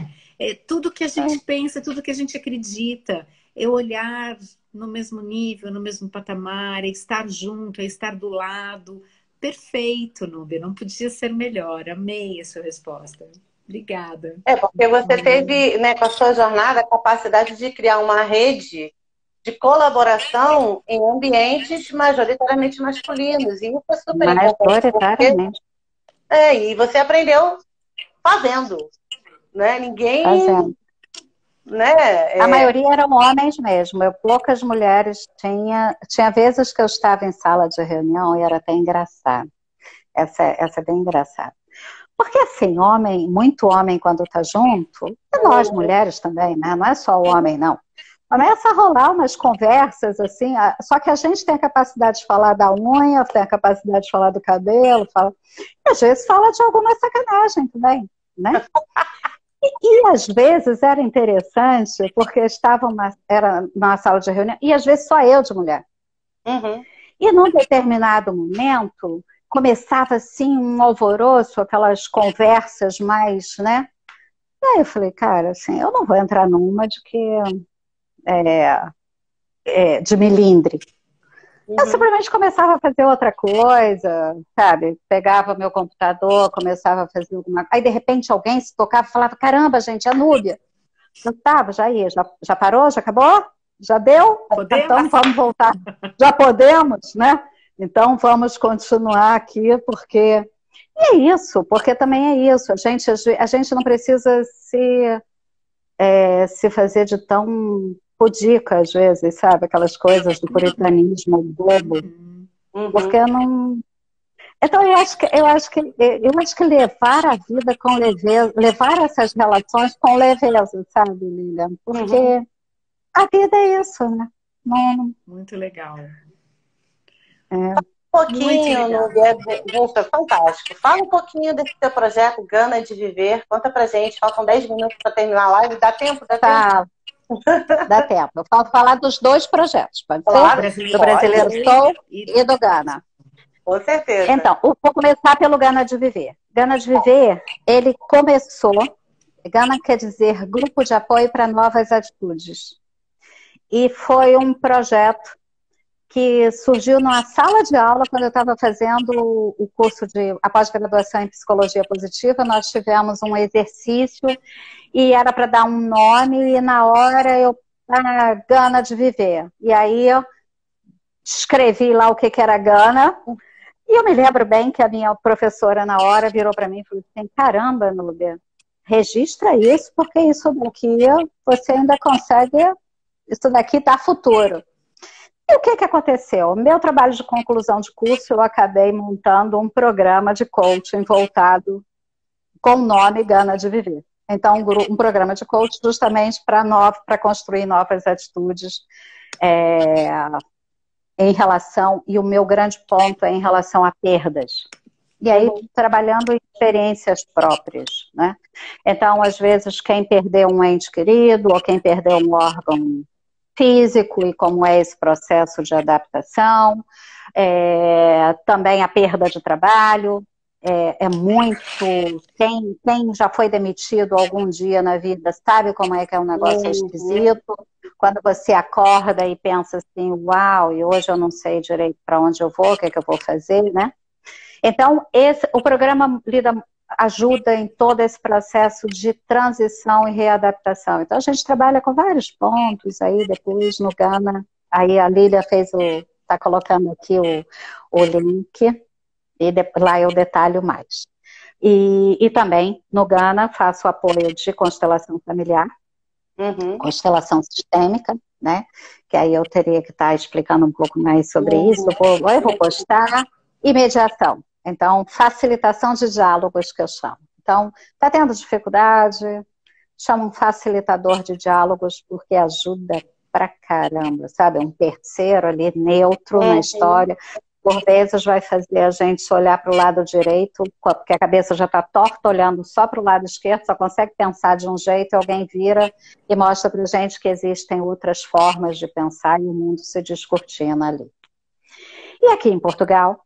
Tudo que a gente pensa, tudo que a gente acredita, é olhar no mesmo nível, no mesmo patamar, é estar junto, é estar do lado. Perfeito, Núbia, não podia ser melhor. Amei a sua resposta. Obrigada. Porque você teve, né, com a sua jornada, a capacidade de criar uma rede de colaboração em ambientes majoritariamente masculinos. E isso é super importante. Majoritariamente. E você aprendeu fazendo, né? Ninguém... Fazendo. Né? A maioria eram homens mesmo, poucas mulheres. Tinha vezes que eu estava em sala de reunião e era até engraçado. Essa é bem engraçada. Porque assim, muito homem quando está junto, e nós mulheres também, né? Não é só o homem, não. Começa a rolar umas conversas assim, só que a gente tem a capacidade de falar da unha, tem a capacidade de falar do cabelo, e às vezes fala de alguma sacanagem também, né? E às vezes era interessante, porque era numa sala de reunião, e às vezes só eu de mulher. Uhum. E num determinado momento, começava assim um alvoroço, aquelas conversas mais, né? E aí eu falei, cara, assim, eu não vou entrar numa de melindre. Eu simplesmente começava a fazer outra coisa, sabe? Pegava meu computador, começava a fazer alguma coisa. Aí, de repente, alguém se tocava e falava, caramba, gente, é Núbia. Eu tava, já ia, já parou, já acabou? Já deu? Podemos? Então vamos voltar. Já podemos, né? Então vamos continuar aqui, porque... E é isso, porque também é isso. A gente não precisa se fazer de tão pudica, às vezes, sabe? Aquelas coisas do puritanismo bobo. Porque não... Então eu acho que levar a vida com leveza, levar essas relações com leveza, sabe, Lilian? Porque a vida é isso, né? Muito legal. Um pouquinho, Nossa, fantástico. Fala um pouquinho desse seu projeto Gana de Viver. Conta pra gente. Faltam 10 minutos para terminar a live. Dá tempo? Tá. Dá tempo. Eu vou falar dos dois projetos, pode ser? Do Brasileiro Soul e do Gana. Com certeza. Então, vou começar pelo Gana de Viver. Gana de Viver, ele começou... Gana quer dizer Grupo de Apoio para Novas Atitudes. E foi um projeto que surgiu numa sala de aula quando eu estava fazendo o curso a pós-graduação em Psicologia Positiva. Nós tivemos um exercício e era para dar um nome, e na hora Gana de Viver. E aí eu escrevi lá o que era Gana. E eu me lembro bem que a minha professora na hora virou para mim e falou assim, caramba, Núbia, registra isso, porque isso daqui você ainda consegue, isso daqui dá futuro. E o que aconteceu? Meu trabalho de conclusão de curso, eu acabei montando um programa de coaching voltado com o nome Gana de Viver. Então, um programa de coaching justamente para construir novas atitudes em relação, e o meu grande ponto é em relação a perdas. E aí, trabalhando em experiências próprias, né? Então, às vezes, quem perdeu um ente querido, ou quem perdeu um órgão físico, e como é esse processo de adaptação, também a perda de trabalho, é muito... Quem já foi demitido algum dia na vida sabe como é que é um negócio esquisito. Quando você acorda e pensa assim, uau, e hoje eu não sei direito para onde eu vou, o que é que eu vou fazer, né? Então, o programa ajuda em todo esse processo de transição e readaptação. Então, a gente trabalha com vários pontos aí, depois no Gana, aí a Lília está colocando aqui o link, e lá eu detalho mais. E também, no Gana, faço apoio de constelação familiar, constelação sistêmica, né? Que aí eu teria que estar explicando um pouco mais sobre isso. Eu vou postar. E mediação. Então, facilitação de diálogos que eu chamo. Então, está tendo dificuldade? Chama um facilitador de diálogos, porque ajuda pra caramba, sabe? Um terceiro ali, neutro na história. Por vezes vai fazer a gente olhar para o lado direito, porque a cabeça já está torta, olhando só para o lado esquerdo, só consegue pensar de um jeito, e alguém vira e mostra para a gente que existem outras formas de pensar e o mundo se descortina ali. E aqui em Portugal,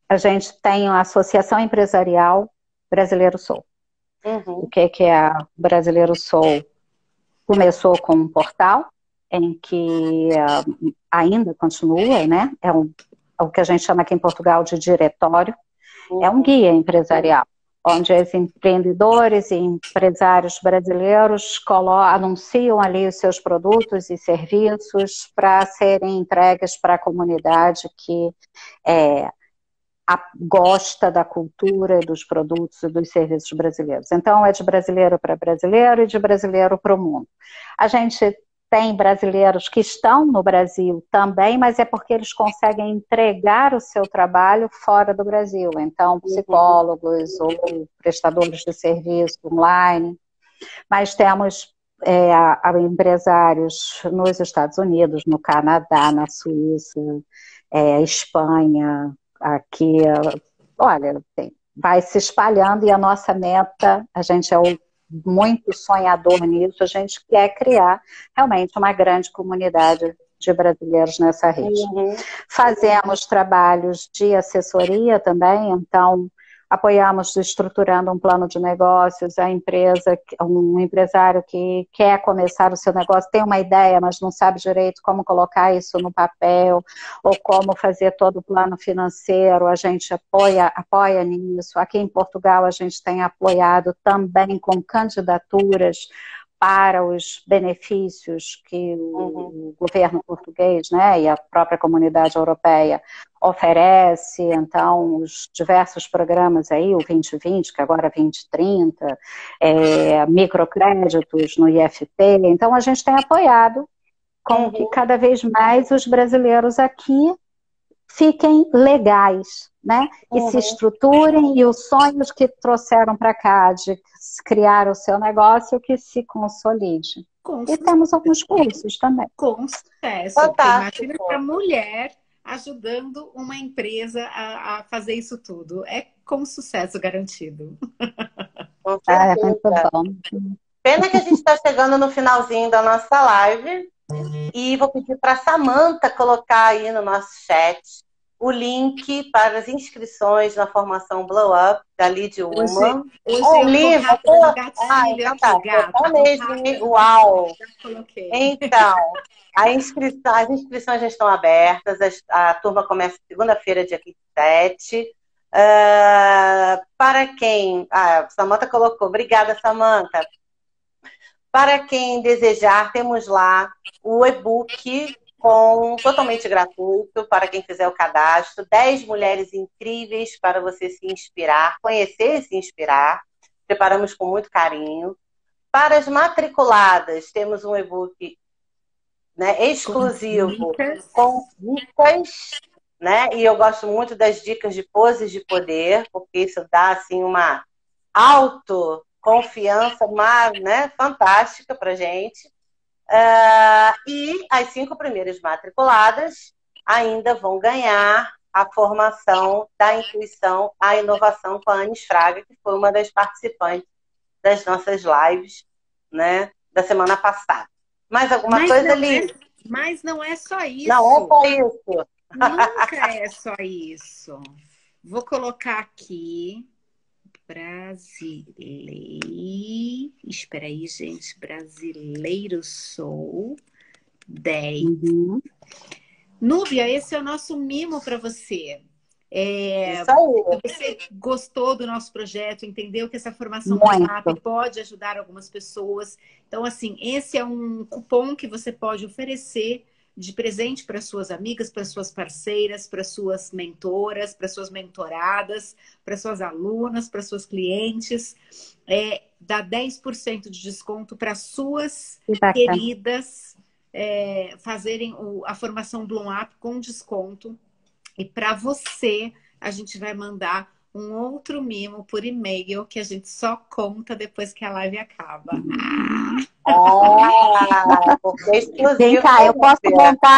a gente tem a Associação Empresarial Brasileiro Soul. O que é a Brasileiro Soul? Começou com um portal em que ainda continua, né? É o que a gente chama aqui em Portugal de diretório. É um guia empresarial, onde os empreendedores e empresários brasileiros anunciam ali os seus produtos e serviços para serem entregues para a comunidade que gosta da cultura, dos produtos e dos serviços brasileiros. Então, é de brasileiro para brasileiro e de brasileiro para o mundo. A gente tem brasileiros que estão no Brasil também, mas é porque eles conseguem entregar o seu trabalho fora do Brasil. Então, psicólogos ou prestadores de serviço online. Mas temos empresários nos Estados Unidos, no Canadá, na Suíça, Espanha, aqui, olha, vai se espalhando e a nossa meta, a gente muito sonhador nisso, a gente quer criar realmente uma grande comunidade de brasileiros nessa rede. Fazemos trabalhos de assessoria também, então apoiamos estruturando um plano de negócios, um empresário que quer começar o seu negócio, tem uma ideia, mas não sabe direito como colocar isso no papel, ou como fazer todo o plano financeiro, a gente apoia nisso. Aqui em Portugal a gente tem apoiado também com candidaturas para os benefícios que o governo português, né, e a própria comunidade europeia oferece, então os diversos programas aí, o 2020, que agora é 2030, microcréditos no IFP, então a gente tem apoiado com que cada vez mais os brasileiros aqui fiquem legais, né? E se estruturem, e os sonhos que trouxeram para cá de criar o seu negócio que se consolide. E temos alguns cursos também. Com sucesso. Imagina para mulher ajudando uma empresa a fazer isso tudo. É com sucesso garantido. Com certeza. É muito bom. Pena que a gente está chegando no finalzinho da nossa live. E vou pedir para a Samantha colocar aí no nosso chat o link para as inscrições na formação Blow Up da Lidia Ullmann. Hoje eu tô gatilho aqui, gata. Mesmo. Uau! Então, as inscrições já estão abertas, a turma começa segunda-feira, dia 27. Para quem... a Samantha colocou. Obrigada, Samantha. Para quem desejar, temos lá o e-book totalmente gratuito para quem fizer o cadastro. 10 mulheres incríveis para você se inspirar, conhecer e se inspirar. Preparamos com muito carinho. Para as matriculadas, temos um e-book, né, exclusivo com dicas, né? E eu gosto muito das dicas de poses de poder, porque isso dá assim uma autoconfiança, né, fantástica para gente. E as 5 primeiras matriculadas ainda vão ganhar a formação da intuição, a inovação com a Anis Fraga, que foi uma das participantes das nossas lives, né, da semana passada. Mais alguma coisa ali? Mas não é só isso. Não é só isso. Nunca é só isso. Vou colocar aqui Espera aí, gente. Brasileiro sou 10. Uhum. Núbia, esse é o nosso mimo para você. Isso aí. Você gostou do nosso projeto, entendeu que essa formação Muito. do app pode ajudar algumas pessoas. Então, assim, esse é um cupom que você pode oferecer de presente para suas amigas, para suas parceiras, para suas mentoras, para suas mentoradas, para suas alunas, para suas clientes. Dá 10% de desconto para suas queridas fazerem a formação Bloom Up com desconto. E para você, a gente vai mandar um outro mimo por e-mail que a gente só conta depois que a live acaba. Porque é exclusivo. Vem cá,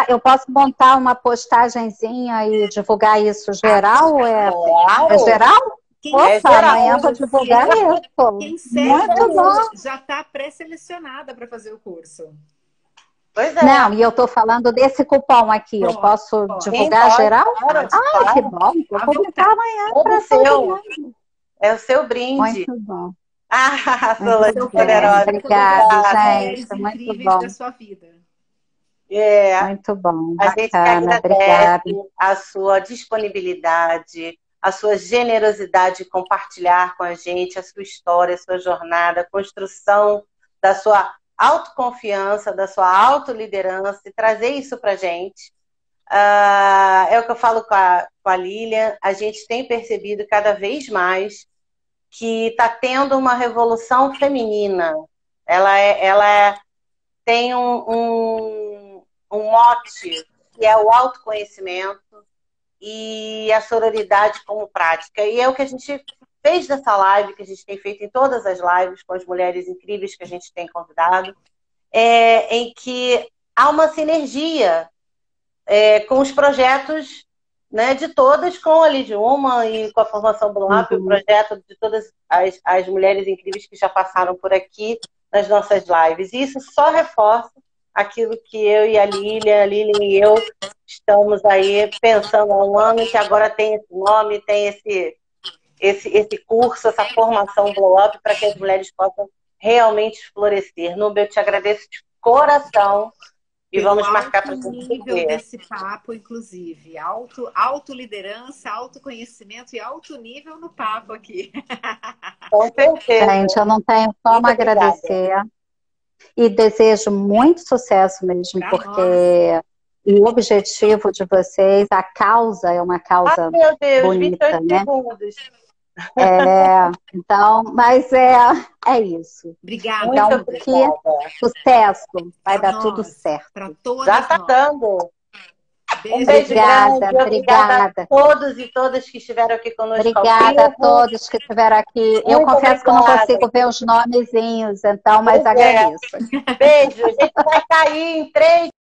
eu posso montar uma postagenzinha e divulgar isso geral? Ou é geral? Opa, amanhã eu vou divulgar isso. Quem segue muito bom. Já está pré-selecionada para fazer o curso. Pois é. Não, e eu estou falando desse cupom aqui. Eu posso divulgar geral? Claro, ai, que bom. Vou publicar amanhã para todo mundo. É o seu brinde. Muito bom. Solange poderosa. Obrigada, gente. Muito bom. Da sua vida. Muito bom. A gente agradece a sua disponibilidade, a sua generosidade de compartilhar com a gente a sua história, a sua jornada, a construção da sua autoconfiança, da sua autoliderança e trazer isso para a gente. É o que eu falo com a Lilian, a gente tem percebido cada vez mais que está tendo uma revolução feminina. Ela tem um mote que é o autoconhecimento e a sororidade como prática. E é o que a gente fez dessa live, que a gente tem feito em todas as lives com as mulheres incríveis que a gente tem convidado, em que há uma sinergia com os projetos, né, de todas, com a Lidia Uma e com a formação Bloom Up, o projeto de todas as mulheres incríveis que já passaram por aqui nas nossas lives. E isso só reforça aquilo que eu e a Lilian e eu estamos aí pensando há um ano, que agora tem esse nome, tem esse curso, essa formação Blow Up, para que as mulheres possam realmente florescer. Núbia, eu te agradeço de coração e vamos marcar para o nível desse papo, inclusive. Autoliderança, autoconhecimento e alto nível no papo aqui. Com certeza. Gente, eu não tenho como agradecer. E desejo muito sucesso mesmo, porque o objetivo de vocês, a causa é uma causa meu Deus, bonita, 28 né? segundos. Então, mas é isso. Obrigada. Então, sucesso, vai dar tudo certo. Já está dando. Beijo. Beijo grande. Obrigada a todos e todas que estiveram aqui conosco. Obrigada a todos que estiveram aqui. Eu confesso que eu não consigo ver os nomezinhos, então, mas agradeço. Beijo. A gente vai cair em 3.